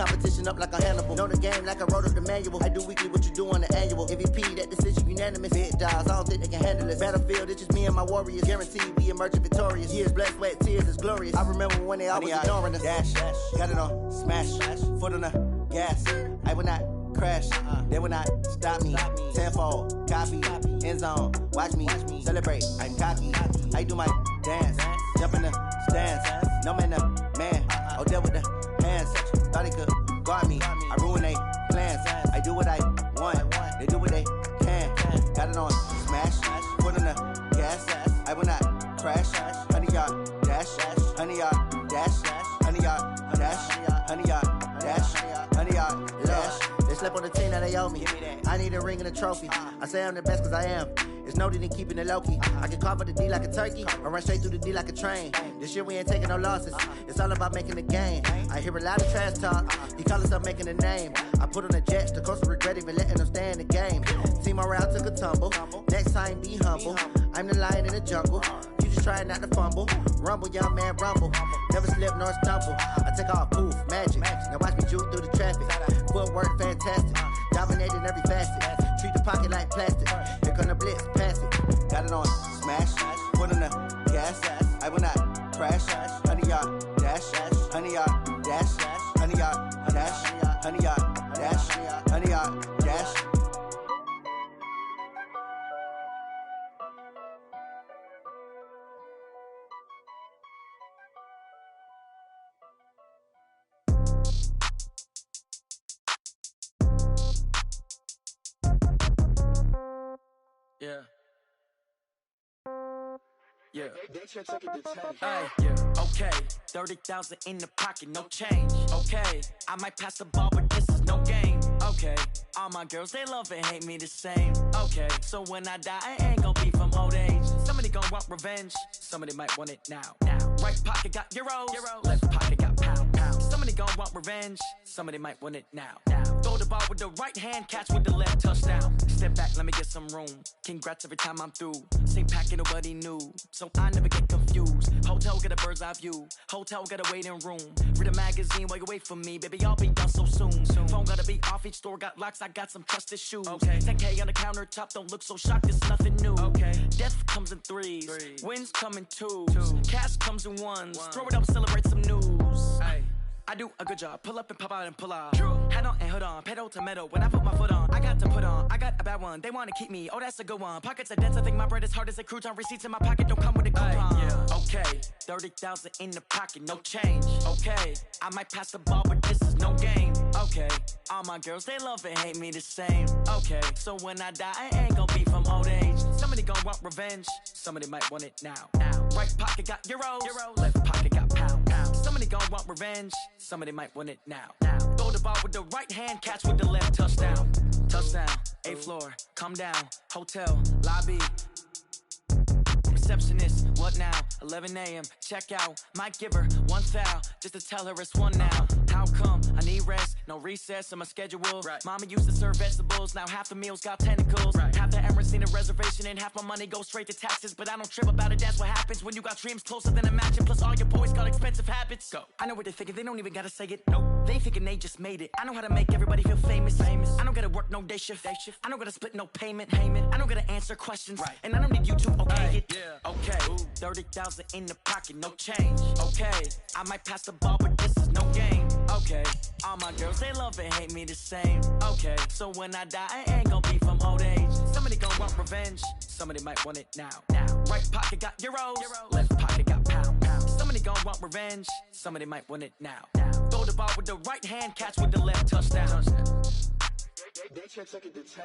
competition up like a Hannibal. Know the game like I wrote up the manual. I do weekly what you do on the annual. MVP, that decision unanimous. Big dogs, I don't think they can handle it. Battlefield, it's just me and my warriors. Guaranteed we emerging victorious. Years, blood, sweat, tears, is glorious. I remember when they always ignoring us. Dash, got it on, smash, foot on the gas. I will not crash, they will not stop me. Tenfold, copy, end zone, watch me celebrate. I'm cocky, I do my dance, jump in the stands. No man, man, oh, there with the hands. Thought they could guard me, I ruin they plans. I do what I want, they do what they can. Got it on, smash, foot on the gas. I will not crash, 100-yard dash, 100-yard dash, 100-yard dash, 100-yard dash, 100-yard dash. They slept on the team that they owe me. I need a ring and a trophy. I say I'm the best cause I am. It's noted in keeping it low-key. I can carve up the D like a turkey or run straight through the D like a train. This year we ain't taking no losses. It's all about making the game. I hear a lot of trash talk. He call himself making a name. I put on the Jets. The coach regret even letting them stay in the game. Team morale took a tumble. Next time be humble. I'm the lion in the jungle. You just try not to fumble. Rumble, young man, rumble. Never slip nor stumble. I take off, poof, magic. Now watch me juke through the traffic. Footwork fantastic. Dominating every facet. Treat the pocket like plastic. Here come the blitz, pass it. Got it on, smash. Foot on the gas. I will not crash. 100-yard dash. 100-yard dash. 100-yard dash. 100-yard dash. 100-yard dash. Yeah. Yeah. Hey, yeah. Okay. 30,000 in the pocket, no change. Okay. I might pass the ball, but this is no game. Okay. All my girls, they love and hate me the same. Okay. So when I die, I ain't gon' be from old age. Somebody gon' want revenge. Somebody might want it now. Right pocket got euros. Left pocket got pound. Somebody gon' want revenge. Somebody might want it now. Throw the ball with the right hand, catch with the left, touchdown. Step back, let me get some room. Congrats every time I'm through. Same packet, nobody knew. So I never get confused. Hotel get a bird's eye view. Hotel get a waiting room. Read a magazine while you wait for me. Baby, I'll be done so soon. Phone gotta be off, each store got locks. I got some trusted shoes. 10K on the countertop, don't look so shocked, it's nothing new. Death comes in threes. Wins come in twos. Cash comes in ones. Throw it up, celebrate some news. I do a good job. Pull up and pop out and pull out. Head on and hood on. Pedal to metal. When I put my foot on, I got to put on. I got a bad one. They want to keep me. Oh, that's a good one. Pockets are dense. I think my bread is hard as a crouton. Receipts in my pocket don't come with a coupon. Okay. 30,000 in the pocket. No change. Okay. I might pass the ball, but this is no game. Okay. All my girls, they love and hate me the same. Okay. So when I die, I ain't gonna be from old age. Somebody gon' want revenge. Somebody might want it now. Right pocket got euros. Left pocket got pound. Somebody gon' want revenge. Somebody might want it now. Throw the ball with the right hand, catch with the left, touchdown. Touchdown, 8th floor, come down, hotel, lobby. Receptionist, what now? 11 a.m., check out. Might give her one foul, just to tell her it's one now. How come? I need rest, no recess in my schedule. Mama used to serve vegetables, now half the meals got tentacles. Half the Emirates need a reservation and half my money goes straight to taxes. But I don't trip about it, that's what happens when you got dreams closer than a match. And plus all your boys got expensive habits. Go. I know what they're thinking, they don't even gotta say it. Nope. They thinking they just made it. I know how to make everybody feel famous. I don't gotta work no day shift. I don't gotta split no payment. I don't gotta answer questions. And I don't need you to okay it. Okay, 30,000 in the pocket, no change. Okay, I might pass the ball, but this is no game. Okay, all my girls, they love and hate me the same. Okay, so when I die, I ain't gonna be from old age. Somebody gon' want revenge. Somebody might want it now. Right pocket got euros. Left pocket got pound. Somebody gon' want revenge. Somebody might want it now. Throw the ball with the right hand, catch with the left, touchdown. They check second to 10.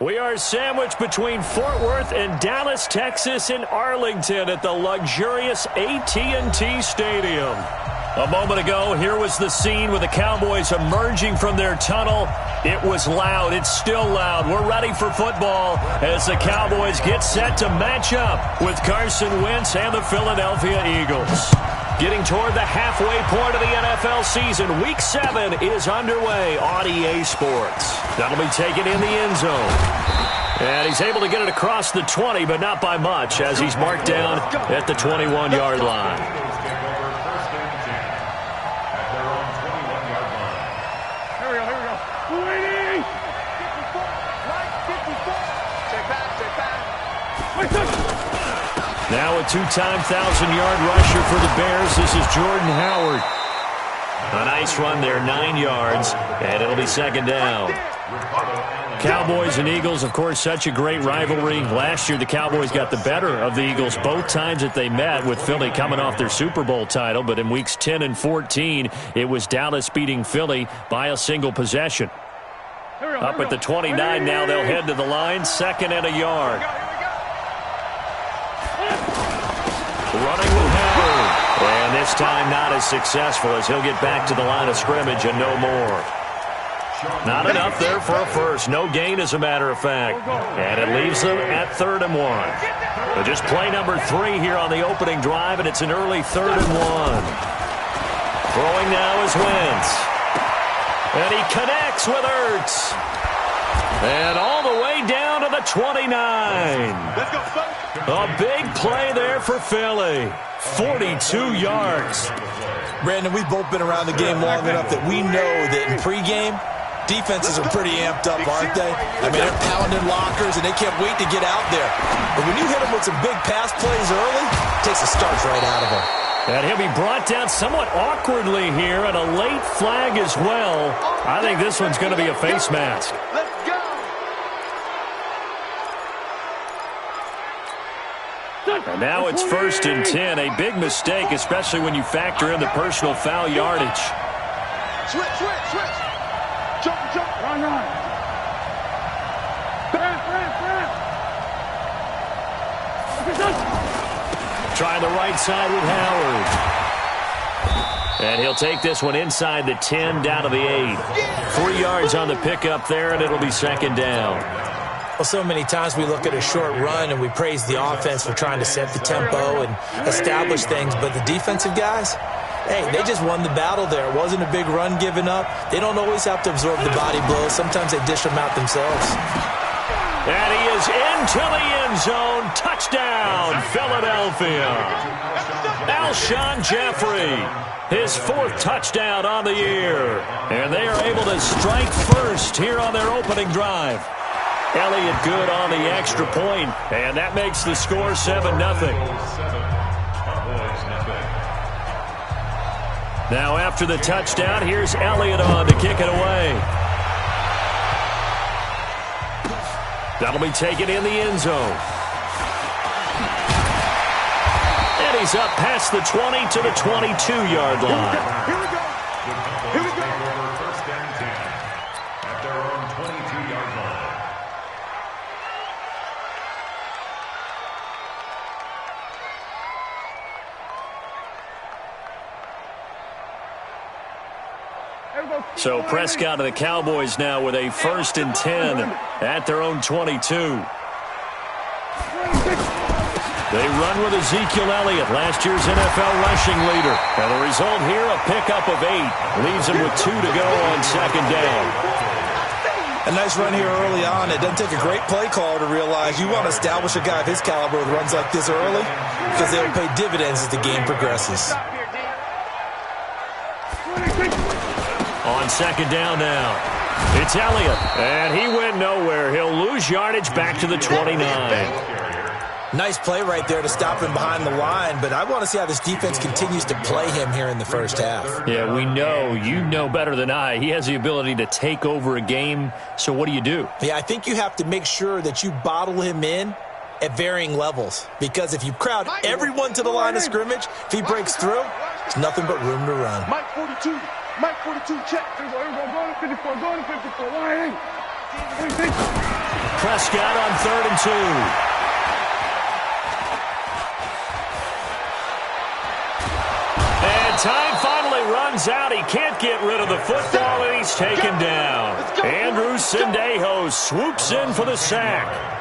We are sandwiched between Fort Worth and Dallas, Texas, in Arlington at the luxurious AT&T Stadium. A moment ago, here was the scene with the Cowboys emerging from their tunnel. It was loud. It's still loud. We're ready for football as the Cowboys get set to match up with Carson Wentz and the Philadelphia Eagles. Getting toward the halfway point of the NFL season, Week 7 is underway on EA Sports. That'll be taken in the end zone. And he's able to get it across the 20, but not by much, as he's marked down at the 21-yard line. Now a two-time 1,000-yard rusher for the Bears. This is Jordan Howard. A nice run there, 9 yards, and it'll be second down. Cowboys and Eagles, of course, such a great rivalry. Last year, the Cowboys got the better of the Eagles both times that they met, with Philly coming off their Super Bowl title. But in weeks 10 and 14, it was Dallas beating Philly by a single possession. Up at the 29 now, they'll head to the line, second and a yard. Running with Howard. And this time not as successful, as he'll get back to the line of scrimmage and no more. Not enough there for a first. No gain, as a matter of fact. And it leaves them at 3rd and 1. But just play number 3 here on the opening drive, and it's an early 3rd and 1. Throwing now is Wentz. And he connects with Ertz. And all the way down to the 29. Let's go, folks. A big play there for Philly. 42 yards. Brandon, we've both been around the game long enough that we know that in pregame, defenses are pretty amped up, aren't they? I mean, they're pounding lockers, and they can't wait to get out there. But when you hit them with some big pass plays early, it takes the starch right out of them. And he'll be brought down somewhat awkwardly here, and a late flag as well. I think this one's going to be a face mask. Let's go. And now it's 1st and 10. A big mistake, especially when you factor in the personal foul yardage. Switch. Jump. Run. Trying the right side with Howard. And he'll take this one inside the 10, down to the 8. 3 yards on the pickup there, and it'll be second down. Well, so many times we look at a short run and we praise the offense for trying to set the tempo and establish things, but the defensive guys, hey, they just won the battle there. It wasn't a big run given up. They don't always have to absorb the body blows. Sometimes they dish them out themselves. And he is into the end zone. Touchdown, Philadelphia. Alshon Jeffrey, his 4th touchdown on the year. And they are able to strike first here on their opening drive. Elliott good on the extra point, and that makes the score 7-0. Now after the touchdown, here's Elliott on to kick it away. That'll be taken in the end zone. And he's up past the 20 to the 22-yard line. Here we go. First down 10 at their own 22-yard line. So Prescott and the Cowboys now with a 1st and 10 at their own 22. They run with Ezekiel Elliott, last year's NFL rushing leader. And the result here, a pickup of 8. Leaves him with 2 to go on second down. A nice run here early on. It doesn't take a great play caller to realize you want to establish a guy of his caliber with runs like this early, because they'll pay dividends as the game progresses. On second down now, it's Elliott, and he went nowhere. He'll lose yardage back to the 29. Nice play right there to stop him behind the line, but I want to see how this defense continues to play him here in the first half. Yeah, we know. You know better than I. He has the ability to take over a game, so what do you do? Yeah, I think you have to make sure that you bottle him in at varying levels, because if you crowd everyone to the line of scrimmage, if he breaks through, there's nothing but room to run. Mike 42, check. Go to 54, Prescott on 3rd and 2. time finally runs out. He can't get rid of the football, and he's taken down. Andrew Sendejo swoops in for the sack.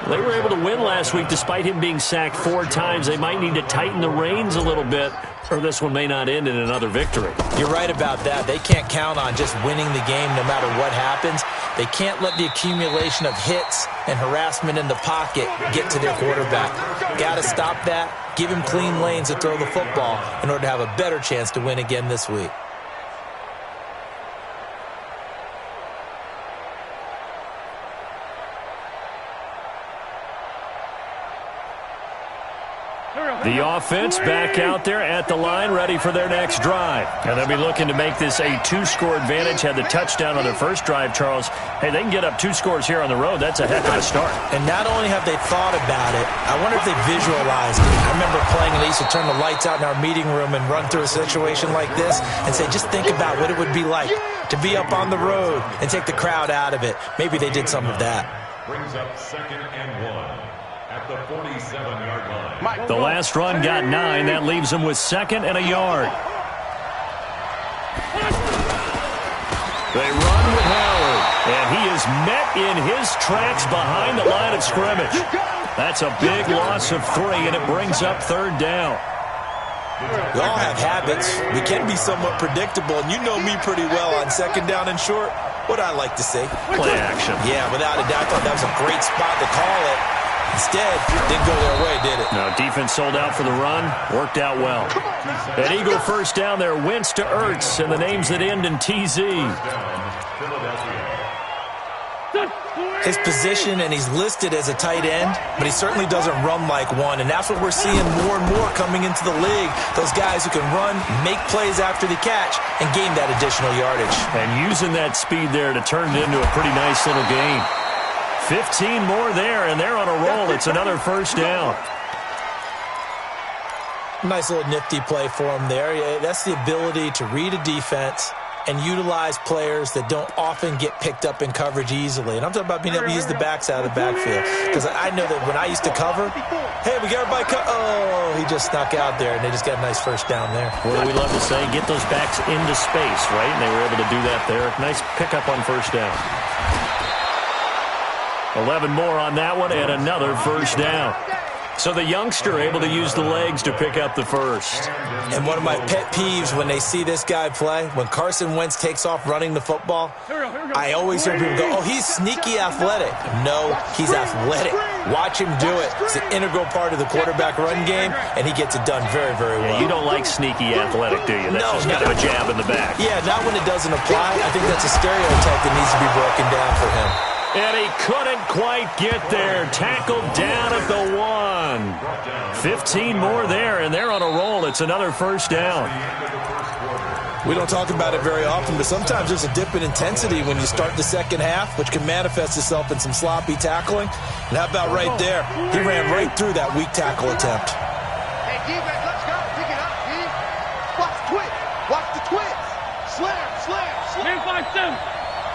They were able to win last week despite him being sacked 4 times. They might need to tighten the reins a little bit, or this one may not end in another victory. You're right about that. They can't count on just winning the game no matter what happens. They can't let the accumulation of hits and harassment in the pocket get to their quarterback. Got to stop that. Give him clean lanes to throw the football in order to have a better chance to win again this week. The offense back out there at the line, ready for their next drive. And they'll be looking to make this a 2-score advantage. Had the touchdown on their first drive, Charles. Hey, they can get up 2 scores here on the road. That's a heck of a start. And not only have they thought about it, I wonder if they visualized it. I remember playing, and they used to turn the lights out in our meeting room and run through a situation like this and say, just think about what it would be like to be up on the road and take the crowd out of it. Maybe they did some of that. Brings up 2nd and 1 at the 47-yard line. The last run got 9. That leaves them with 2nd and a yard. They run with Howard, and he is met in his tracks behind the line of scrimmage. That's a big loss of 3, and it brings up 3rd down. We all have habits. We can be somewhat predictable, and you know me pretty well on 2nd down and short. What I like to say? Play action. Yeah, without a doubt. I thought that was a great spot to call it. Instead, didn't go their way, did it? No, defense sold out for the run. Worked out well. An Eagle first down there. Wentz to Ertz, and the names that end in TZ. His position, and he's listed as a tight end, but he certainly doesn't run like one, and that's what we're seeing more and more coming into the league. Those guys who can run, make plays after the catch, and gain that additional yardage. And using that speed there to turn it into a pretty nice little game. 15 more there, and they're on a roll. It's another first down. Nice little nifty play for him there. That's the ability to read a defense and utilize players that don't often get picked up in coverage easily. And I'm talking about being able to use the backs out of the backfield. Because I know that when I used to cover, hey, we got everybody oh, he just snuck out there, and they just got a nice first down there. What do we love to say? Get those backs into space, right? And they were able to do that there. Nice pickup on first down. 11 more on that one, and another first down. So the youngster able to use the legs to pick up the first. And one of my pet peeves when they see this guy play, when Carson Wentz takes off running the football, I always hear people go, oh, he's sneaky athletic. No, he's athletic. Watch him do it. It's an integral part of the quarterback run game, and he gets it done very, very well. Yeah, you don't like sneaky athletic, do you? That's just kind of a jab in the back. Yeah, not when it doesn't apply. I think that's a stereotype that needs to be broken down for him. And he couldn't quite get there. Tackled down at the 1. 15 more there, and they're on a roll. It's another first down. We don't talk about it very often, but sometimes there's a dip in intensity when you start the second half, which can manifest itself in some sloppy tackling. And how about right there? He ran right through that weak tackle attempt. Hey, D-back, let's go. Pick it up, D. Watch the twist. Watch the twist. Slam, slam, slam. 10-5-7.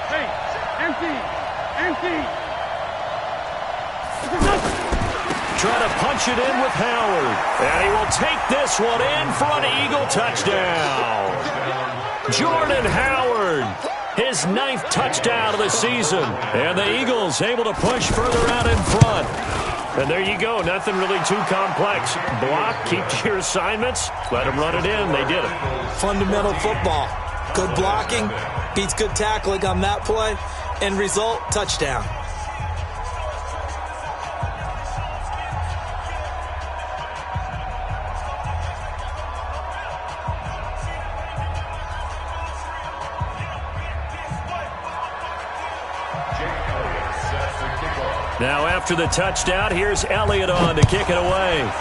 Hey, empty. Empty. Trying to punch it in with Howard. And he will take this one in for an Eagle touchdown. Jordan Howard, his 9th touchdown of the season. And the Eagles able to push further out in front. And there you go. Nothing really too complex. Block, keep to your assignments, let them run it in. They did it. Fundamental football. Good blocking beats good tackling on that play. End result, touchdown. Now after the touchdown, here's Elliott on to kick it away.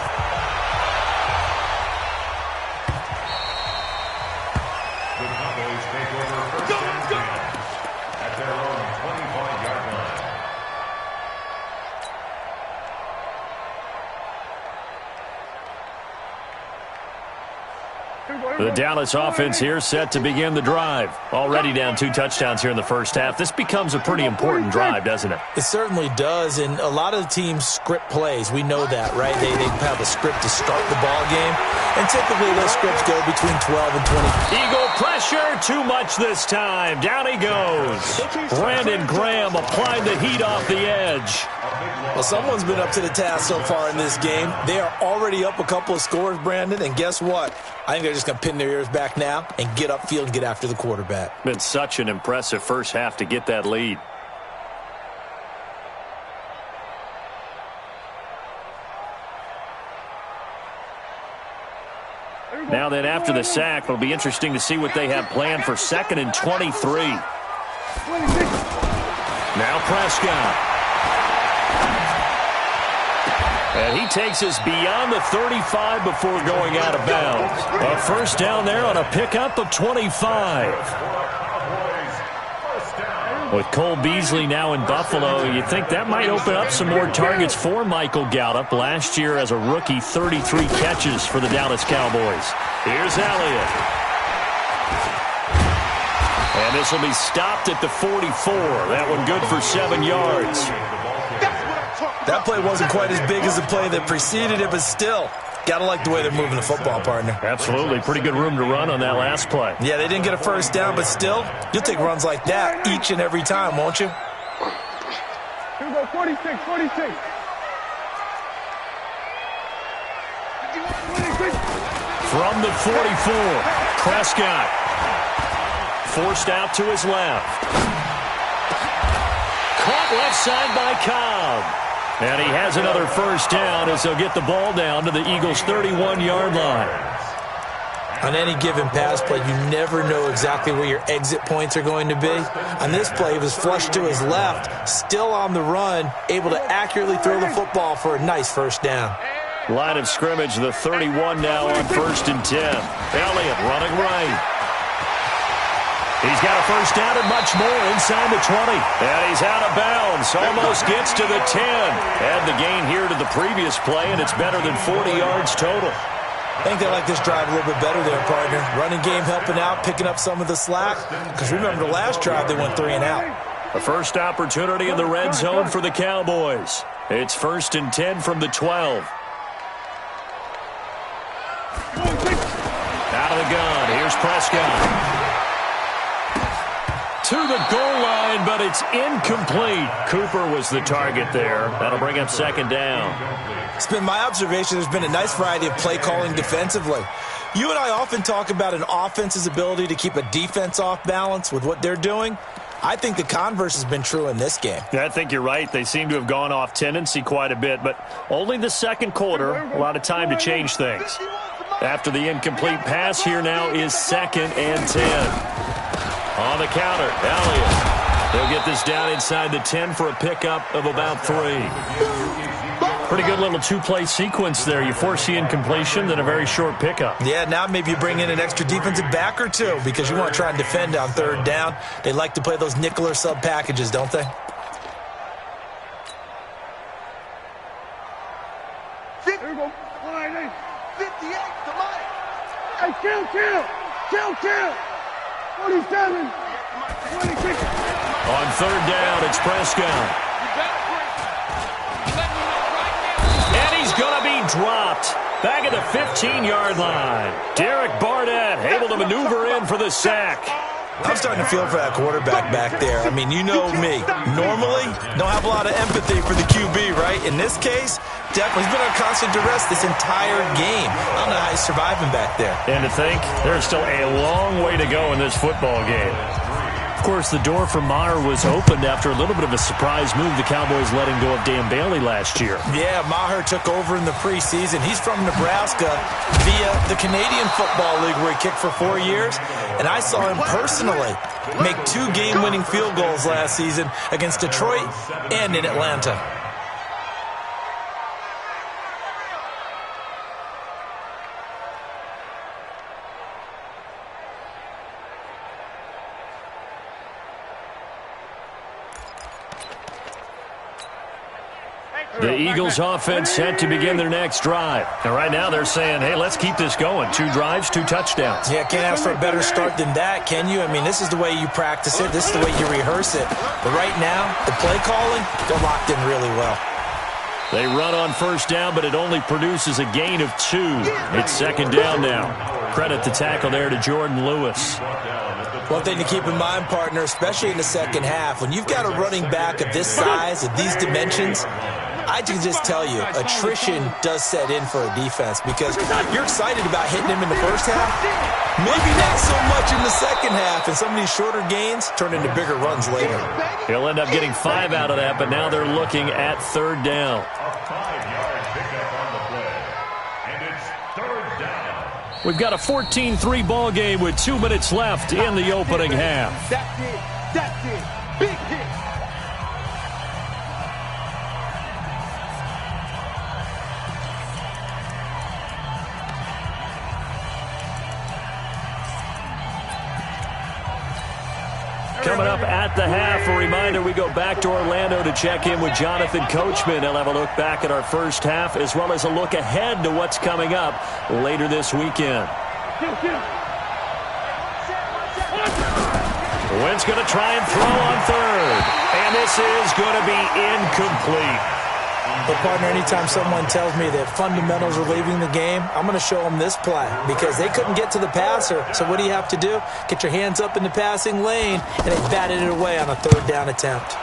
The Dallas offense here set to begin the drive. Already down 2 touchdowns here in the first half. This becomes a pretty important drive, doesn't it? It certainly does, and a lot of the teams script plays. We know that, right? They have a script to start the ball game, and typically those scripts go between 12 and 20. Eagle pressure, too much this time. Down he goes. Brandon Graham applied the heat off the edge. Well, someone's been up to the task so far in this game. They are already up a couple of scores, Brandon, and guess what? I think they're just going to pin their ears back now and get upfield and get after the quarterback. Been such an impressive first half to get that lead. Now then, after the sack, it'll be interesting to see what they have planned for 2nd and 23. Now Prescott. And he takes us beyond the 35 before going out of bounds. A first down there on a pickup of 25. With Cole Beasley now in Buffalo, you think that might open up some more targets for Michael Gallup. Last year as a rookie, 33 catches for the Dallas Cowboys. Here's Elliott. And this will be stopped at the 44. That one good for 7 yards. That play wasn't quite as big as the play that preceded it, but still, got to like the way they're moving the football, partner. Absolutely. Pretty good room to run on that last play. Yeah, they didn't get a first down, but still, you'll take runs like that each and every time, won't you? Here we go, 46, 46. From the 44, Prescott forced out to his left. Caught left side by Cobb. And he has another first down as they'll get the ball down to the Eagles' 31-yard line. On any given pass play, you never know exactly where your exit points are going to be. On this play, he was flushed to his left, still on the run, able to accurately throw the football for a nice first down. Line of scrimmage, the 31 now on 1st and 10. Elliott running right. He's got a first down and much more inside the 20. And he's out of bounds. Almost gets to the 10. Add the gain here to the previous play, and it's better than 40 yards total. I think they like this drive a little bit better there, partner. Running game helping out, picking up some of the slack. Because remember, the last drive they went 3 and out. The first opportunity in the red zone for the Cowboys. It's 1st and 10 from the 12. Out of the gun. Here's Prescott. To the goal line, but it's incomplete. Cooper was the target there. That'll bring up 2nd down. It's been my observation there's been a nice variety of play calling defensively. You and I often talk about an offense's ability to keep a defense off balance with what they're doing. I think the converse has been true in this game. Yeah, I think you're right. They seem to have gone off tendency quite a bit, but only the second quarter, a lot of time to change things. After the incomplete pass, here now is 2nd and 10. On the counter, Elliott. They'll get this down inside the 10 for a pickup of about 3. Pretty good little 2-play sequence there. You force the incompletion, then a very short pickup. Yeah, now maybe you bring in an extra defensive back or 2 because you want to try and defend on 3rd down. They like to play those nickel or sub packages, don't they? Here we go. 58 to Mike. Hey, kill. 47, 26. On 3rd down, it's Prescott. And he's going to be dropped. Back at the 15-yard line. Derek Barnett able to maneuver in for the sack. I'm starting to feel for that quarterback back there. I mean, you know me. Normally, don't have a lot of empathy for the QB, right? In this case, definitely, he's been on constant duress this entire game. I don't know how he's surviving back there. And to think, there's still a long way to go in this football game. Of course, the door for Maher was opened after a little bit of a surprise move. The Cowboys letting go of Dan Bailey last year. Yeah, Maher took over in the preseason. He's from Nebraska via the Canadian Football League where he kicked for 4 years. And I saw him personally make 2 game-winning field goals last season against Detroit and in Atlanta. The Eagles offense set to begin their next drive. And right now they're saying, hey, let's keep this going. 2 drives, 2 touchdowns. Yeah, can't ask for a better start than that, can you? I mean, this is the way you practice it. This is the way you rehearse it. But right now, the play calling, they're locked in really well. They run on first down, but it only produces a gain of 2. It's second down now. Credit the tackle there to Jordan Lewis. One thing to keep in mind, partner, especially in the second half, when you've got a running back of this size, of these dimensions, I can just tell you, attrition does set in for a defense because you're excited about hitting him in the first half. Maybe not so much in the second half, and some of these shorter gains turn into bigger runs later. He'll end up getting 5 out of that, but now they're looking at third down. A 5-yard pickup on the play. And it's third down. We've got a 14-3 ball game with 2 minutes left in the opening half. That's it. That's it. Big hit. Coming up at the half, a reminder, we go back to Orlando to check in with Jonathan Coachman. He'll have a look back at our first half as well as a look ahead to what's coming up later this weekend. Wynn's going to try and throw on third. And this is going to be incomplete. But, partner, anytime someone tells me that fundamentals are leaving the game, I'm going to show them this play because they couldn't get to the passer. So what do you have to do? Get your hands up in the passing lane, and they batted it away on a third down attempt.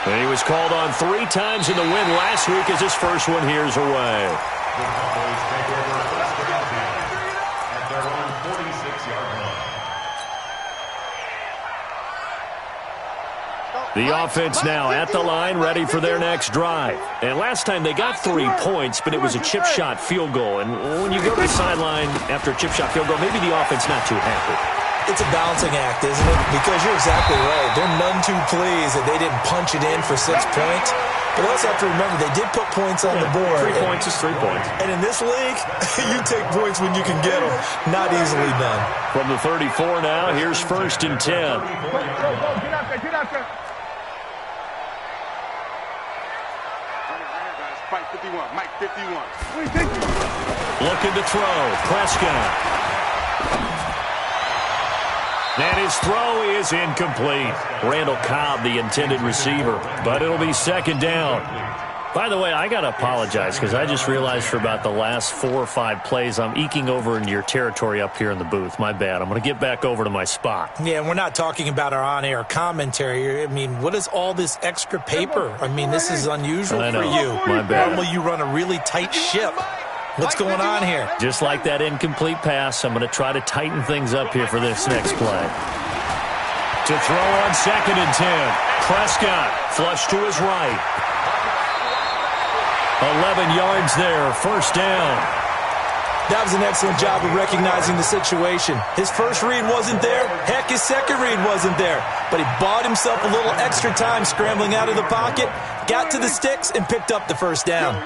And he was called on 3 times in the win last week as his first one here's away. The Cowboys take over first and 10 at their own 46-yard line. The offense now at the line, ready for their next drive. And last time they got 3 points, but it was a chip shot field goal. And when you go to the sideline after a chip shot field goal, maybe the offense not too happy. It's a balancing act, isn't it? Because you're exactly right. They're none too pleased that they didn't punch it in for 6 points. But also have to remember, they did put points on the board. 3 points is 3 points. And in this league, you take points when you can get them. Not easily done. From the 34 now, here's first and 10. Get out there. Get out there. Fight 51. Mike 51. Looking to throw. Prescott. And his throw is incomplete. Randall Cobb, the intended receiver. But it'll be second down. By the way, I got to apologize because I just realized for about the last 4 or 5 plays, I'm eking over into your territory up here in the booth. My bad. I'm going to get back over to my spot. Yeah, and we're not talking about our on-air commentary. I mean, what is all this extra paper? I mean, this is unusual for you. My bad. Normally you run a really tight ship. What's going on here? Just like that incomplete pass, I'm going to try to tighten things up here for this next play. To throw on second and 10. Prescott flush to his right. 11 yards there, first down. That was an excellent job of recognizing the situation. His first read wasn't there. Heck, his second read wasn't there. But he bought himself a little extra time scrambling out of the pocket, got to the sticks, and picked up the first down.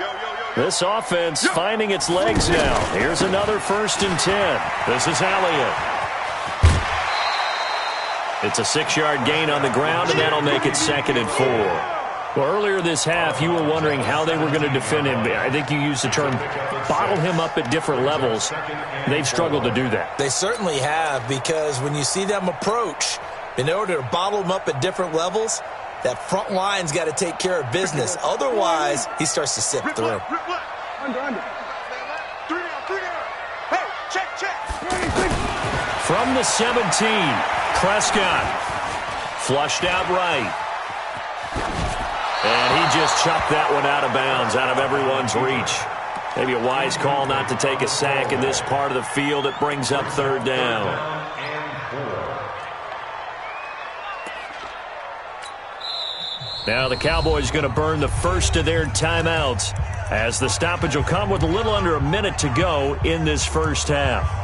This offense finding its legs now. Here's another first and 10. This is Elliott. It's a 6-yard gain on the ground, and that'll make it second and 4. Well, earlier this half, you were wondering how they were going to defend him. I think you used the term bottle him up at different levels. They've struggled to do that. They certainly have, because when you see them approach, in order to bottle him up at different levels, that front line's got to take care of business. Otherwise, he starts to sip through. Under. 3 down. Hey, check. From the 17, Prescott flushed out right. And he just chucked that one out of bounds, out of everyone's reach. Maybe a wise call not to take a sack in this part of the field. It brings up third down. Now the Cowboys going to burn the first of their timeouts as the stoppage will come with a little under a minute to go in this first half.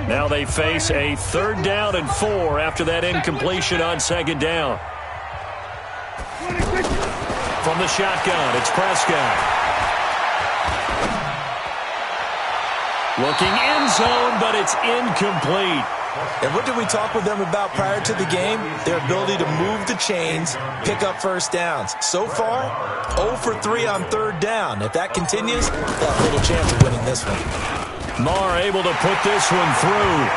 Now they face a 3rd down and 4 after that incompletion on 2nd down. From the shotgun, it's Prescott. Looking end zone, but it's incomplete. And what did we talk with them about prior to the game? Their ability to move the chains, pick up first downs. So far, 0 for 3 on 3rd down. If that continues, they'll have little chance of winning this one. Marr able to put this one through.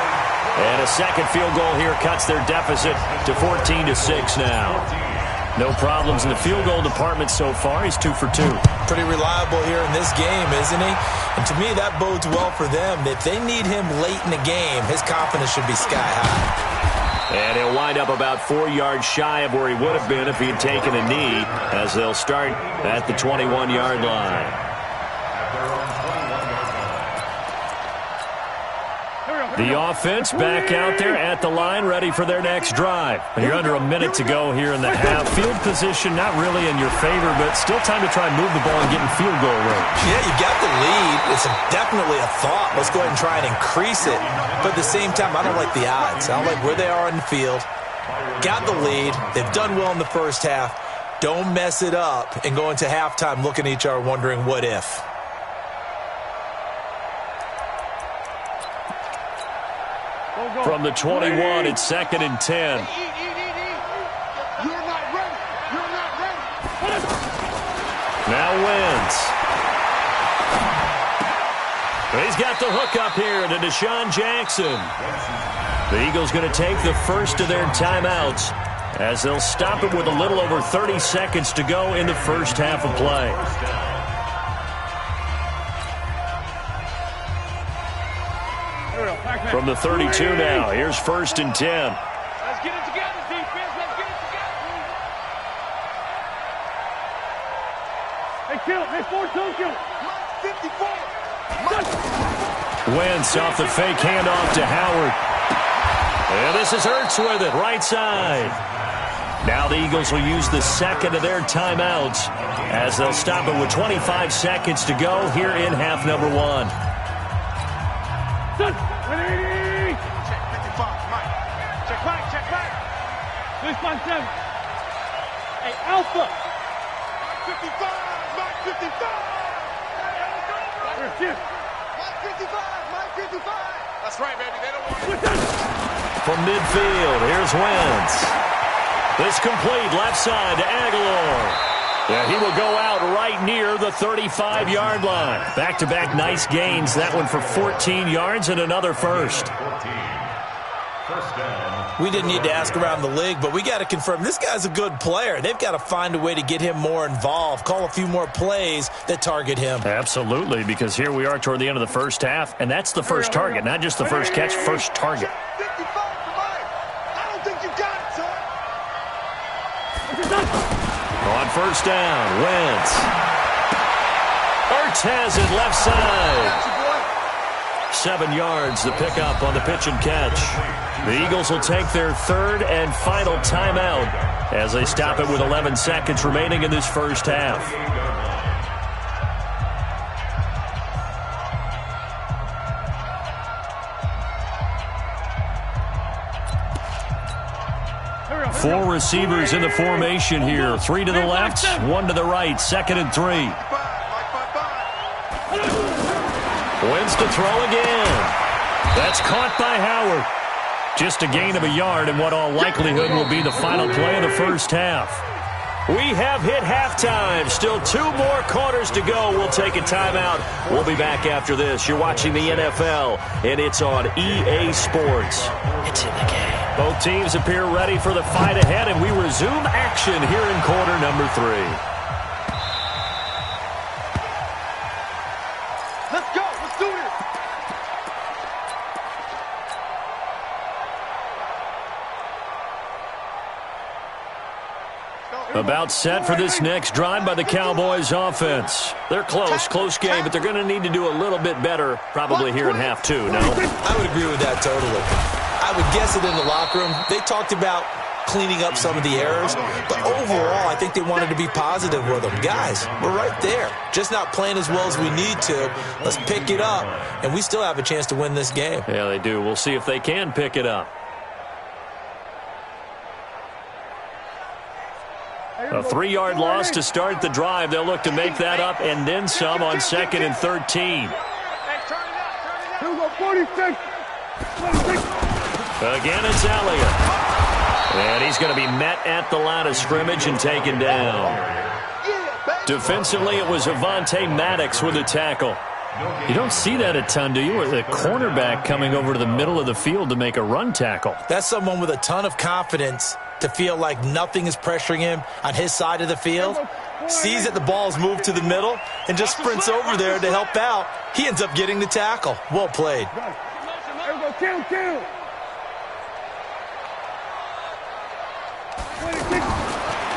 And a second field goal here cuts their deficit to 14-6 now. No problems in the field goal department so far. He's 2 for 2. Pretty reliable here in this game, isn't he? And to me, that bodes well for them. If they need him late in the game, his confidence should be sky high. And he'll wind up about 4 yards shy of where he would have been if he had taken a knee, as they'll start at the 21-yard line. The offense back out there at the line, ready for their next drive. You're under a minute to go here in the half. Field position not really in your favor, but still time to try and move the ball and get in field goal range. Yeah, you got the lead. It's definitely a thought. Let's go ahead and try and increase it. But at the same time, I don't like the odds. I don't like where they are on the field. Got the lead. They've done well in the first half. Don't mess it up and go into halftime looking at each other wondering what if. From the 21, it's 2nd and 10. You're not ready. You're not ready. Now Wentz. He's got the hook up here to Deshaun Jackson. The Eagles going to take the first of their timeouts as they'll stop it with a little over 30 seconds to go in the first half of play. From the 32 now, here's 1st and 10. Let's get it together, defense. Let's get it together. Hey, kill it. Hey, 4-2, kill it. 54. Wentz off the fake handoff to Howard. And this is Hurts with it, right side. Now the Eagles will use the second of their timeouts as they'll stop it with 25 seconds to go here in half number 1. Check 55, Mike. Check back. 657. Hey, Alpha. Mike 55. Mike 55. That's right, baby. They don't want it. From midfield, here's Wentz. This complete left side to Aguilar. Yeah, he will go out right near the 35-yard line. Back-to-back nice gains. That one for 14 yards and another first. We didn't need to ask around the league, but we got to confirm this guy's a good player. They've got to find a way to get him more involved, call a few more plays that target him. Absolutely, because here we are toward the end of the first half, and that's the first target, not just the first catch, first target. 55 for Mike. I don't think you got it, son. On first down, Wentz. Hurts has it left side. 7 yards, the pickup on the pitch and catch. The Eagles will take their 3rd and final timeout as they stop it with 11 seconds remaining in this first half. Four receivers in the formation here. 3 to the left, 1 to the right. 2nd and 3. Wentz to throw again. That's caught by Howard. Just a gain of a yard in what all likelihood will be the final play of the first half. We have hit halftime. Still 2 more quarters to go. We'll take a timeout. We'll be back after this. You're watching the NFL, and it's on EA Sports. It's in the game. Both teams appear ready for the fight ahead, and we resume action here in quarter number 3. Let's go. Let's do this. About set for this next drive by the Cowboys offense. They're close game, but they're going to need to do a little bit better probably here in half 2, no? I would agree with that totally. I would guess it in the locker room. They talked about cleaning up some of the errors. But overall, I think they wanted to be positive with them. Guys, we're right there. Just not playing as well as we need to. Let's pick it up, and we still have a chance to win this game. Yeah, they do. We'll see if they can pick it up. A 3-yard loss to start the drive. They'll look to make that up and then some on 2nd and 13. Again, it's Elliott. And he's going to be met at the line of scrimmage and taken down. Defensively, it was Avonte Maddox with a tackle. You don't see that a ton, do you? Or the cornerback coming over to the middle of the field to make a run tackle. That's someone with a ton of confidence to feel like nothing is pressuring him on his side of the field. Sees that the ball's moved to the middle and just sprints over there to help out. He ends up getting the tackle. Well played.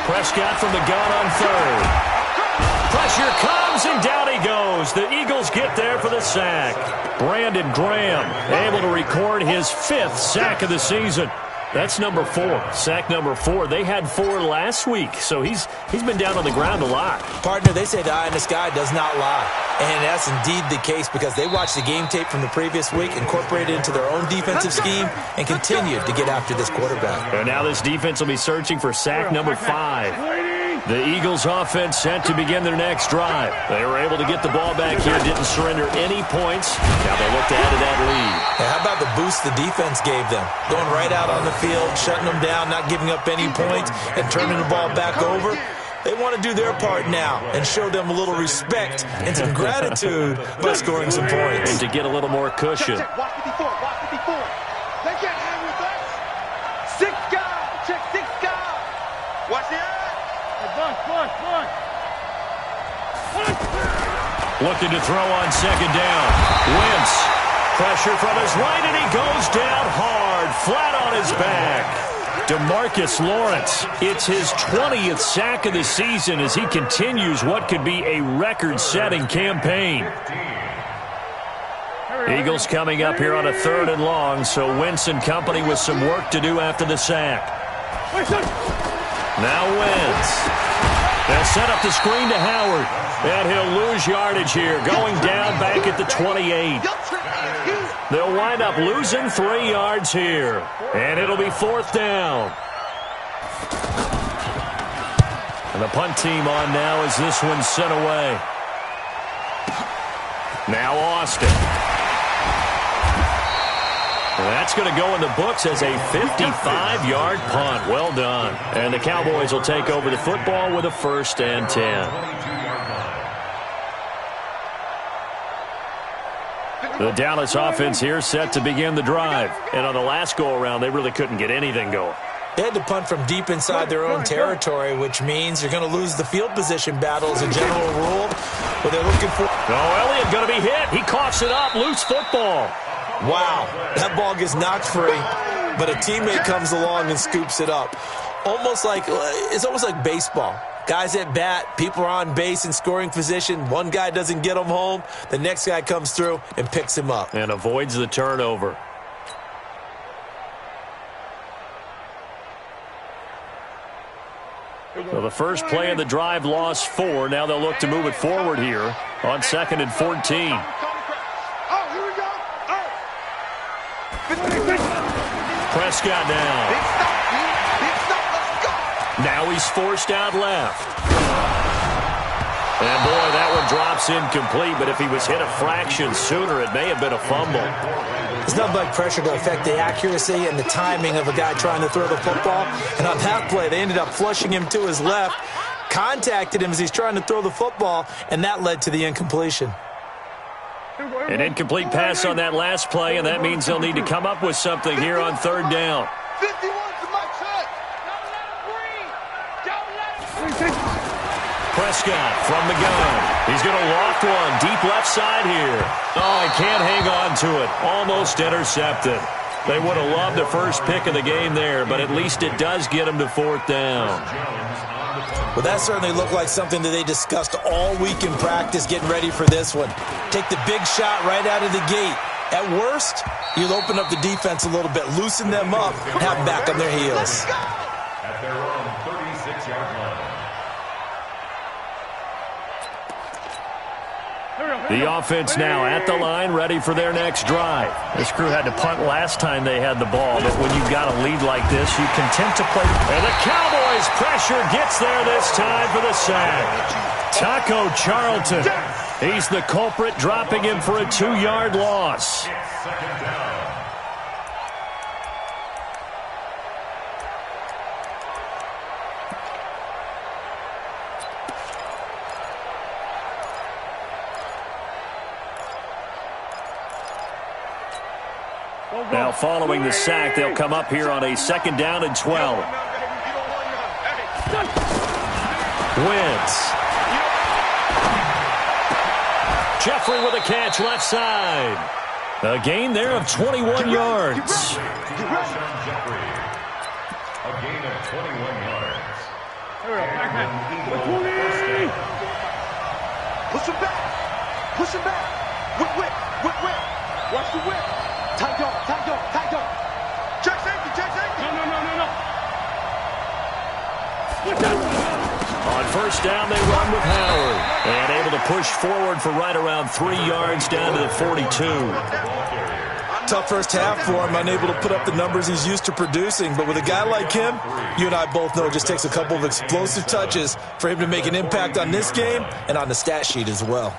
Prescott from the gun on 3rd. Pressure comes, and down he goes. The Eagles get there for the sack. Brandon Graham able to record his 5th sack of the season. That's number 4, sack number 4. They had 4 last week, so he's been down on the ground a lot. Partner, they say the eye in the sky does not lie. And that's indeed the case because they watched the game tape from the previous week, incorporated it into their own defensive scheme, and continued to get after this quarterback. And now this defense will be searching for sack number 5. The Eagles offense set to begin their next drive. They were able to get the ball back here, didn't surrender any points. Now they look to add to that lead. Now, how about the boost the defense gave them? Going right out on the field, shutting them down, not giving up any points, and turning the ball back over. They want to do their part now and show them a little respect and some gratitude by scoring some points. And to get a little more cushion. Watch 54, watch 54. They can't hang with us. 6 guys, check 6 guys. Watch the eye. Looking to throw on 2nd down. Wentz. Pressure from his right, and he goes down hard, flat on his back. DeMarcus Lawrence, it's his 20th sack of the season as he continues what could be a record-setting campaign. Eagles coming up here on a 3rd and long, so Wentz and company with some work to do after the sack. Now Wentz. They'll set up the screen to Howard. And he'll lose yardage here, going down back at the 28. They'll wind up losing 3 yards here. And it'll be 4th down. And the punt team on now as this one's sent away. Now Austin. That's going to go in the books as a 55-yard punt. Well done. And the Cowboys will take over the football with a 1st and 10. The Dallas offense here set to begin the drive. And on the last go-around, they really couldn't get anything going. They had to punt from deep inside their own territory, which means you're going to lose the field position battle as a general rule. But they're looking for... Oh, Elliott going to be hit. He coughs it up. Loose football. Wow, that ball gets knocked free, but a teammate comes along and scoops it up. It's almost like baseball. Guys at bat, people are on base in scoring position. One guy doesn't get him home. The next guy comes through and picks him up. And avoids the turnover. So the first play of the drive lost 4. Now they'll look to move it forward here on 2nd and 14. Prescott now. Now he's forced out left. And boy, that one drops incomplete, but if he was hit a fraction sooner, it may have been a fumble. It's not like pressure to affect the accuracy and the timing of a guy trying to throw the football. And on that play, they ended up flushing him to his left, contacted him as he's trying to throw the football, and that led to the incompletion. An incomplete pass on that last play, and that means they'll need to come up with something here on 3rd down. 51 to my check. Prescott from the gun. He's going to loft one deep left side here. Oh, he can't hang on to it. Almost intercepted. They would have loved the first pick of the game there, but at least it does get them to 4th down. Well, that certainly looked like something that they discussed all week in practice getting ready for this one. Take the big shot right out of the gate. At worst, you'll open up the defense a little bit, loosen them up, and have them back on their heels. The offense now at the line, ready for their next drive. This crew had to punt last time they had the ball, but when you've got a lead like this, you can tend to play. And the Cowboys' pressure gets there this time for the sack. Taco Charlton, he's the culprit, dropping him for a 2-yard loss. Second down. Now following the sack, they'll come up here on a 2nd down and 12. Wentz. Jeffrey with a catch left side. A gain there of 21 yards. A gain of 21 yards. Push him back. Push him back. Whip. Watch the whip. Tight dog. Check safety. No. On 1st down, they run with Howard. And able to push forward for right around 3 yards down to the 42. Tough first half for him, unable to put up the numbers he's used to producing. But with a guy like him, you and I both know it just takes a couple of explosive touches for him to make an impact on this game and on the stat sheet as well.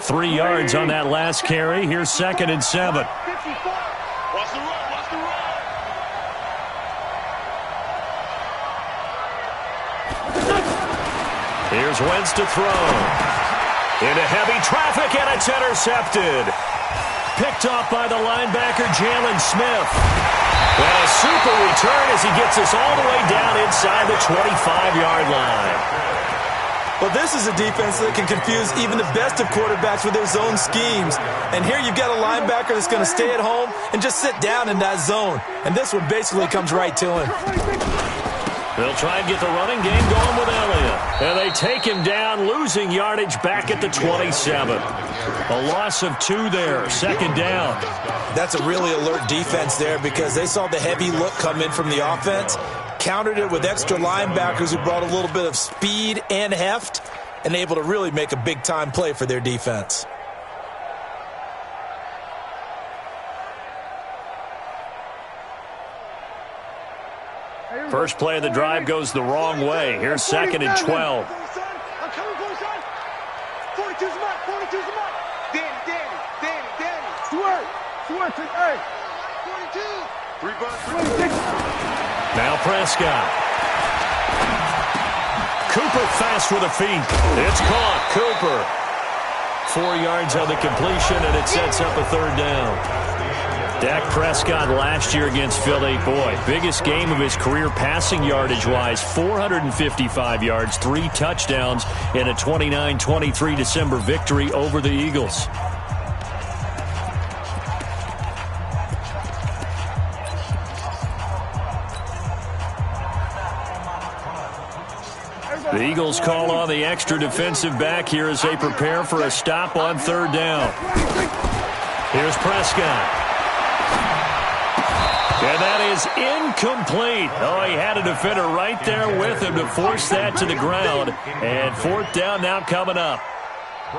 3 yards on that last carry. Here's 2nd and 7. Watch the run. Here's Wentz to throw. Into heavy traffic, and it's intercepted. Picked off by the linebacker, Jalen Smith. And a super return as he gets us all the way down inside the 25-yard line. Well, this is a defense that can confuse even the best of quarterbacks with their zone schemes. And here you've got a linebacker that's going to stay at home and just sit down in that zone. And this one basically comes right to him. They'll try and get the running game going with Elliott. And they take him down, losing yardage back at the 27. A loss of 2 there, 2nd down. That's a really alert defense there because they saw the heavy look come in from the offense, countered it with extra linebackers who brought a little bit of speed and heft, and able to really make a big-time play for their defense. First play of the drive goes the wrong way. Here's 2nd and 12. I'm coming for you, son. 42's the mark. Danny. Swerve. Hey. 42. 26. Now Prescott. Cooper fast with the feet. It's caught. Cooper. 4 yards on the completion, and it sets up a 3rd down. Dak Prescott last year against Philly, boy, biggest game of his career passing yardage-wise, 455 yards, 3 touchdowns in a 29-23 December victory over the Eagles. The Eagles call on the extra defensive back here as they prepare for a stop on 3rd down. Here's Prescott. And that is incomplete. Oh, he had a defender right there with him to force that to the ground. And 4th down now coming up.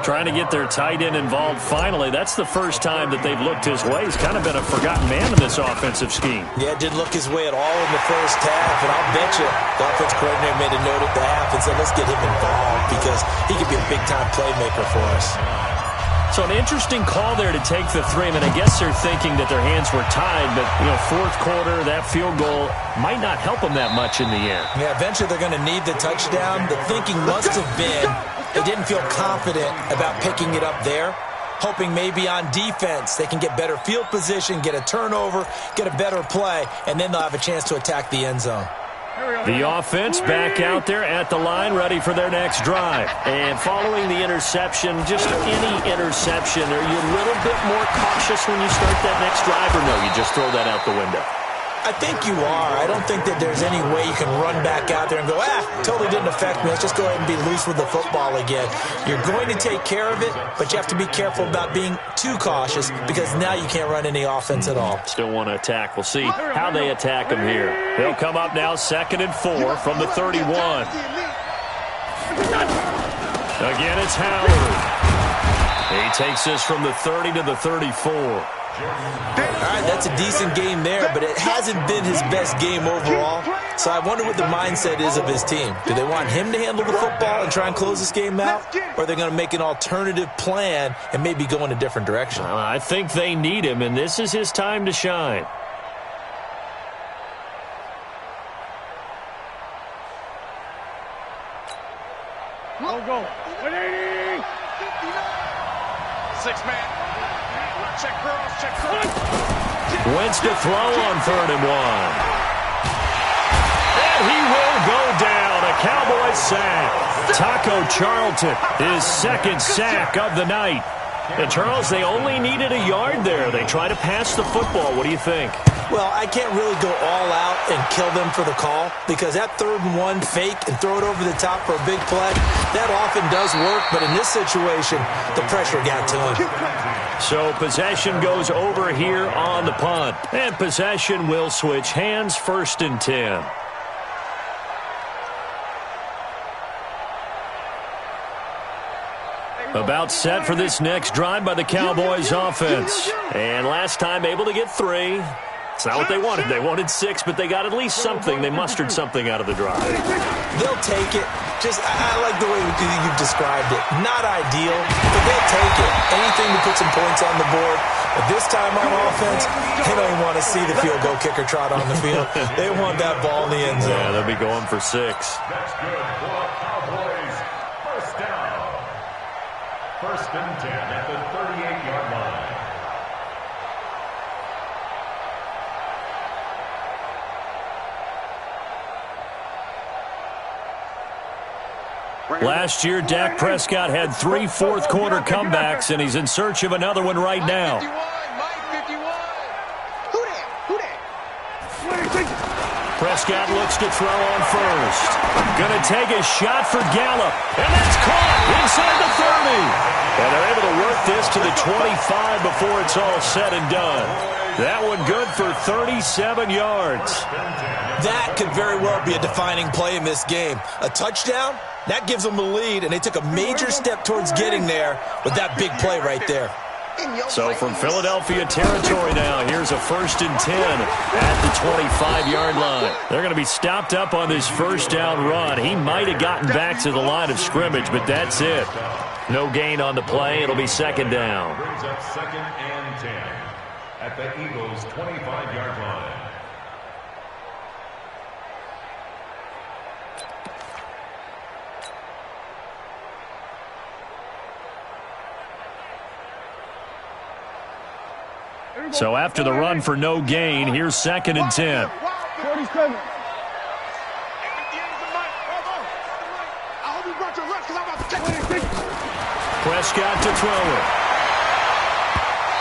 Trying to get their tight end involved finally. That's the first time that they've looked his way. He's kind of been a forgotten man in this offensive scheme. Yeah, it didn't look his way at all in the first half. And I'll bet you the offense coordinator made a note at the half and said, let's get him involved because he could be a big-time playmaker for us. So an interesting call there to take the 3. I mean, I guess they're thinking that their hands were tied, but, 4th quarter, that field goal might not help them that much in the end. Yeah, eventually they're going to need the touchdown. The thinking must have been they didn't feel confident about picking it up there, hoping maybe on defense they can get better field position, get a turnover, get a better play, and then they'll have a chance to attack the end zone. The offense back out there at the line, ready for their next drive. And following the interception, just any interception, are you a little bit more cautious when you start that next drive, or no, you just throw that out the window? I think you are. I don't think that there's any way you can run back out there and go, totally didn't affect me. Let's just go ahead and be loose with the football again. You're going to take care of it, but you have to be careful about being too cautious because now you can't run any offense at all. Still want to attack. We'll see how they attack them here. They'll come up now 2nd and 4 from the 31. Again, it's Howard. He takes this from the 30 to the 34. All right, that's a decent game there, but it hasn't been his best game overall. So I wonder what the mindset is of his team. Do they want him to handle the football and try and close this game out? Or are they going to make an alternative plan and maybe go in a different direction? I think they need him, and this is his time to shine. Go. 180. 6-man. Check cross. Wentz to throw on 3rd and 1. And he will go down. A Cowboys sack. Taco Charlton, his second sack of the night. And, Charles, they only needed a yard there. They try to pass the football. What do you think? Well, I can't really go all out and kill them for the call because that 3rd and 1 fake and throw it over the top for a big play, that often does work. But in this situation, the pressure got to him. So possession goes over here on the punt. And possession will switch hands, 1st and 10. About set for this next drive by the Cowboys offense. And last time able to get 3. It's not what they wanted. They wanted 6, but they got at least something. They mustered something out of the drive. They'll take it. I like the way you've described it. Not ideal, but they'll take it. Anything to put some points on the board. But this time on offense, they don't even want to see the field goal kicker trot on the field. They want that ball in the end zone. Yeah, they'll be going for 6. That's good for Cowboys. 1st down. 1st and 10 at the 38-yard line. Last year, Dak Prescott had 3 fourth-quarter comebacks, and he's in search of another one right now. Prescott looks to throw on 1st. Going to take a shot for Gallup, and that's caught inside the 30. And they're able to work this to the 25 before it's all said and done. That one good for 37 yards. That could very well be a defining play in this game. A touchdown, that gives them the lead, and they took a major step towards getting there with that big play right there. So from Philadelphia territory now, here's a 1st and 10 at the 25-yard line. They're going to be stopped up on this 1st down run. He might have gotten back to the line of scrimmage, but that's it. No gain on the play. It'll be 2nd down. Brings up 2nd and 10 at the Eagles' 25-yard line. So after the run for no gain, here's 2nd and 10. 47. Prescott to throw it.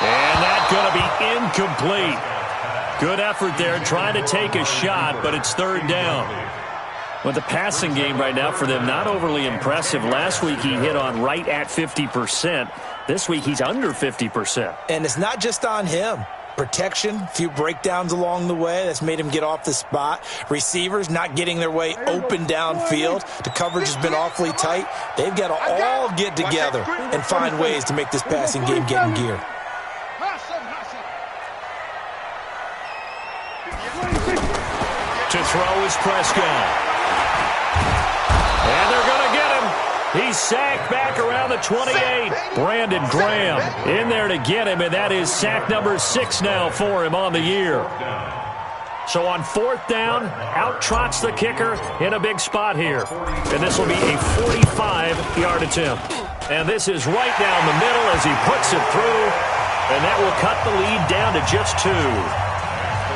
And that's going to be incomplete. Good effort there trying to take a shot, but it's 3rd down. Well, the passing game right now for them, not overly impressive. Last week he hit on right at 50%. This week he's under 50%. And it's not just on him. Protection, a few breakdowns along the way. That's made him get off the spot. Receivers not getting their way open downfield. The coverage has been awfully tight. They've got to all get together and find ways to make this passing game get in gear. To throw is Prescott. And they're going to get him. He's sacked back around the 28. Brandon Graham in there to get him, and that is sack number 6 now for him on the year. So on 4th down, out trots the kicker in a big spot here. And this will be a 45-yard attempt. And this is right down the middle as he puts it through. And that will cut the lead down to just 2.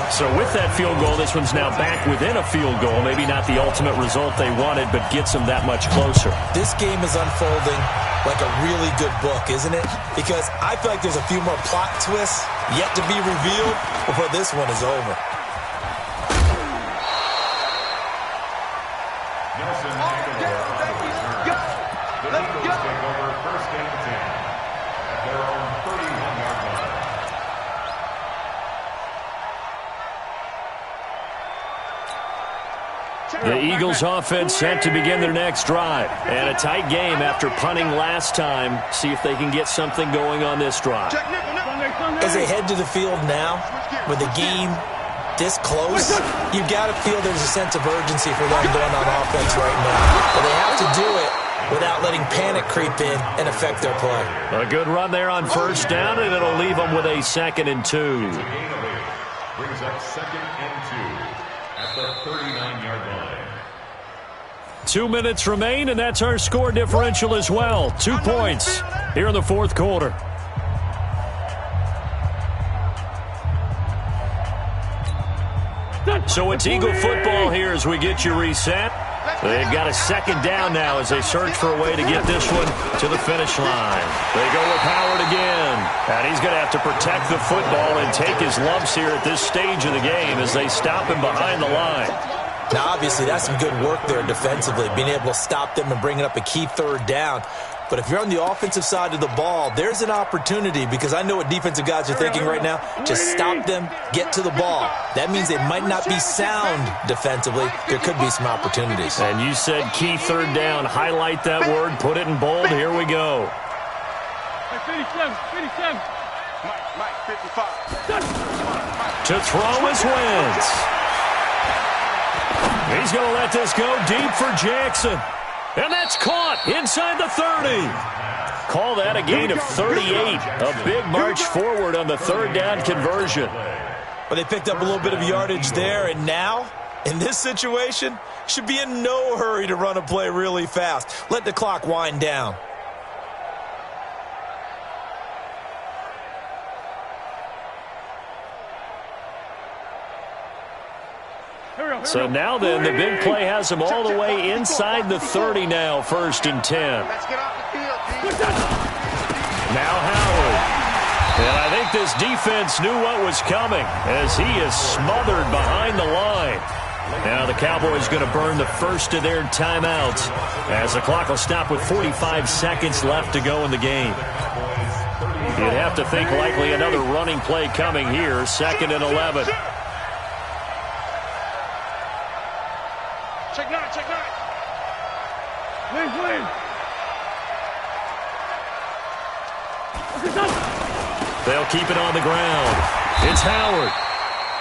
So with that field goal, this one's now back within a field goal. Maybe not the ultimate result they wanted, but gets them that much closer. This game is unfolding like a really good book, isn't it? Because I feel like there's a few more plot twists yet to be revealed before this one is over. Nelson Aguilar on the return. The Eagles take over 1st and 10 at their own 31-yard line. The Eagles offense set to begin their next drive. And a tight game after punting last time. See if they can get something going on this drive. As they head to the field now, with the game this close, you've got to feel there's a sense of urgency for them going on offense right now. But they have to do it without letting panic creep in and affect their play. A good run there on first down, and it'll leave them with a 2nd and 2. Brings up 2nd and 2 at the 39-yard line. 2 minutes remain, and that's our score differential as well. 2 points here in the fourth quarter. So it's Eagle football here as we get you reset. They've got a 2nd down now as they search for a way to get this one to the finish line. They go with Howard again. And he's going to have to protect the football and take his lumps here at this stage of the game as they stop him behind the line. Now, obviously, that's some good work there defensively, being able to stop them and bringing up a key 3rd down. But if you're on the offensive side of the ball, there's an opportunity, because I know what defensive guys are thinking right now. Just stop them, get to the ball. That means they might not be sound defensively. There could be some opportunities. And you said key 3rd down. Highlight that word. Put it in bold. Here we go. 57. Mike, 55. To throw is Wentz. He's going to let this go deep for Jackson. And that's caught inside the 30. Call that a gain of 38. A big march forward on the 3rd down conversion. But they picked up a little bit of yardage there, and now, in this situation, should be in no hurry to run a play really fast. Let the clock wind down. So now then, the big play has him all the way inside the 30 now, 1st and 10. Let's get off the field, Now Howard. And I think this defense knew what was coming as he is smothered behind the line. Now the Cowboys going to burn the first of their timeouts as the clock will stop with 45 seconds left to go in the game. You'd have to think likely another running play coming here, 2nd and 11. Check nine. Win. They'll keep it on the ground. It's Howard.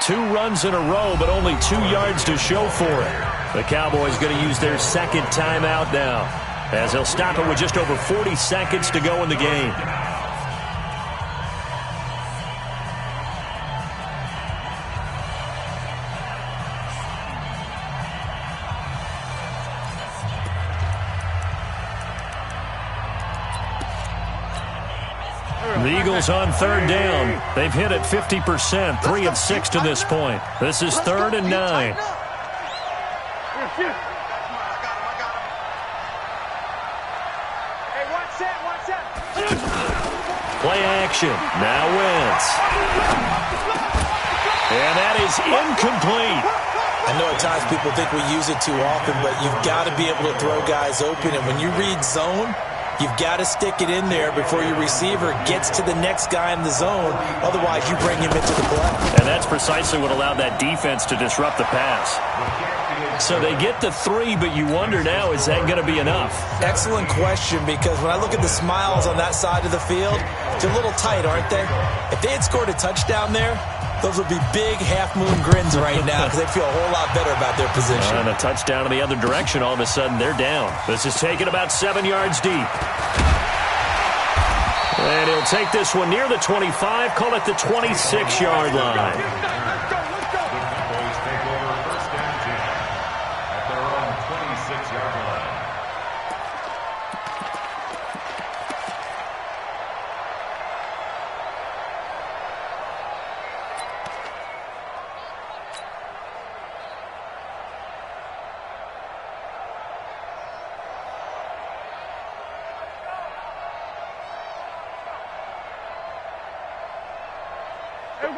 2 runs in a row, but only 2 yards to show for it. The Cowboys going to use their 2nd timeout now, as they'll stop it with just over 40 seconds to go in the game. The Eagles on 3rd down. They've hit it 50%, 3 of 6 to this point. This is 3rd and 9. I got him. Hey, one set. Play action. Now Wentz. And that is incomplete. I know at times people think we use it too often, but you've got to be able to throw guys open. And when you read zone, you've got to stick it in there before your receiver gets to the next guy in the zone. Otherwise, you bring him into the play. And that's precisely what allowed that defense to disrupt the pass. So they get the 3, but you wonder now, is that going to be enough? Excellent question, because when I look at the smiles on that side of the field, they're a little tight, aren't they? If they had scored a touchdown there, those would be big half-moon grins right now because they feel a whole lot better about their position. And a touchdown in the other direction, all of a sudden they're down. This is taken about 7 yards deep. And he'll take this one near the 25, call it the 26-yard line.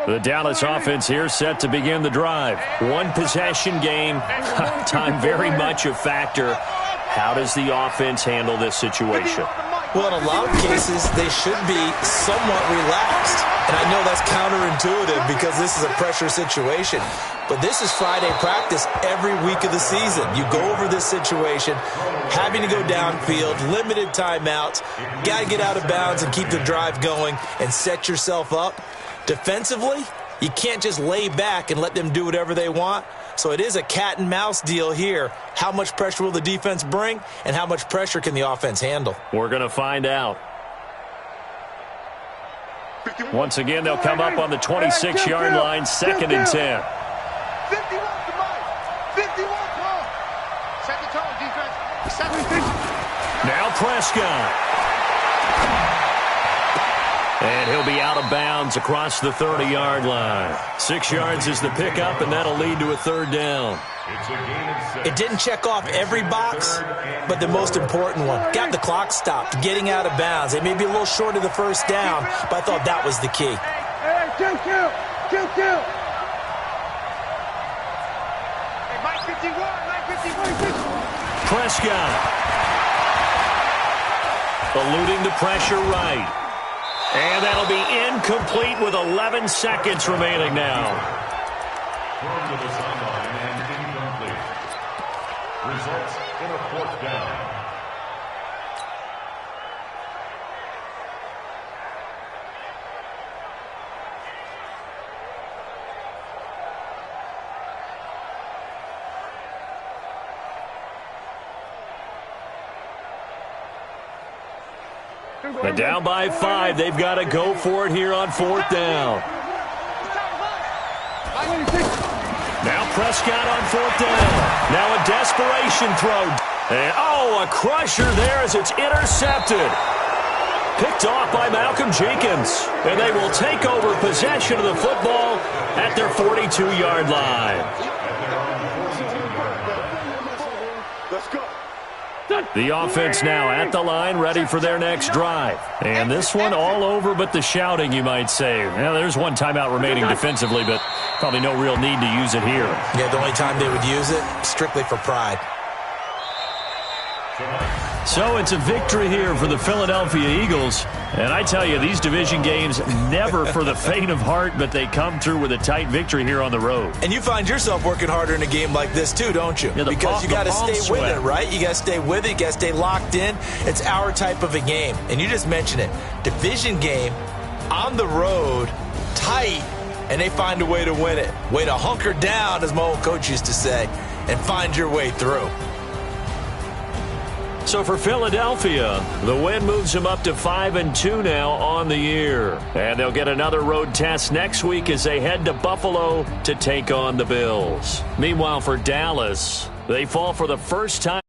The Dallas offense here set to begin the drive. One possession game. Time very much a factor. How does the offense handle this situation? Well, in a lot of cases, they should be somewhat relaxed. And I know that's counterintuitive because this is a pressure situation. But this is Friday practice every week of the season. You go over this situation, having to go downfield, limited timeouts, got to get out of bounds and keep the drive going and set yourself up. Defensively, you can't just lay back and let them do whatever they want. So it is a cat and mouse deal here. How much pressure will the defense bring, and how much pressure can the offense handle? We're going to find out. Once again, they'll come up on the 26-yard line, 2nd and 10. 51 to Mike. 51 ball. Set the tone, defense. Set the tone. Now Prescott. And he'll be out of bounds across the 30-yard line. 6 yards is the pickup, and that'll lead to a 3rd down. It didn't check off every box, but the most important one. Got the clock stopped, getting out of bounds. They may be a little short of the 1st down, but I thought that was the key. Hey, kill. Hey, Mike 51, Mike 51. Prescott. Eluding the pressure right. And that'll be incomplete with 11 seconds remaining now. Thrown to the sideline and incomplete. Results in a 4th down. But down by 5, they've got to go for it here on 4th down. Now Prescott on 4th down. Now a desperation throw. And, a crusher there as it's intercepted. Picked off by Malcolm Jenkins. And they will take over possession of the football at their 42-yard line. Let's go. The offense now at the line, ready for their next drive. And this one all over but the shouting, you might say. Well, there's one timeout remaining defensively, but probably no real need to use it here. Yeah, the only time they would use it, strictly for pride. So it's a victory here for the Philadelphia Eagles. And I tell you, these division games, never for the faint of heart, but they come through with a tight victory here on the road. And you find yourself working harder in a game like this too, don't you? Yeah, because you got to stay with it, right? You got to stay with it. You got to stay locked in. It's our type of a game. And you just mentioned it. Division game, on the road, tight, and they find a way to win it. Way to hunker down, as my old coach used to say, and find your way through. So for Philadelphia, the win moves them up to 5-2 now on the year. And they'll get another road test next week as they head to Buffalo to take on the Bills. Meanwhile, for Dallas, they fall for the first time.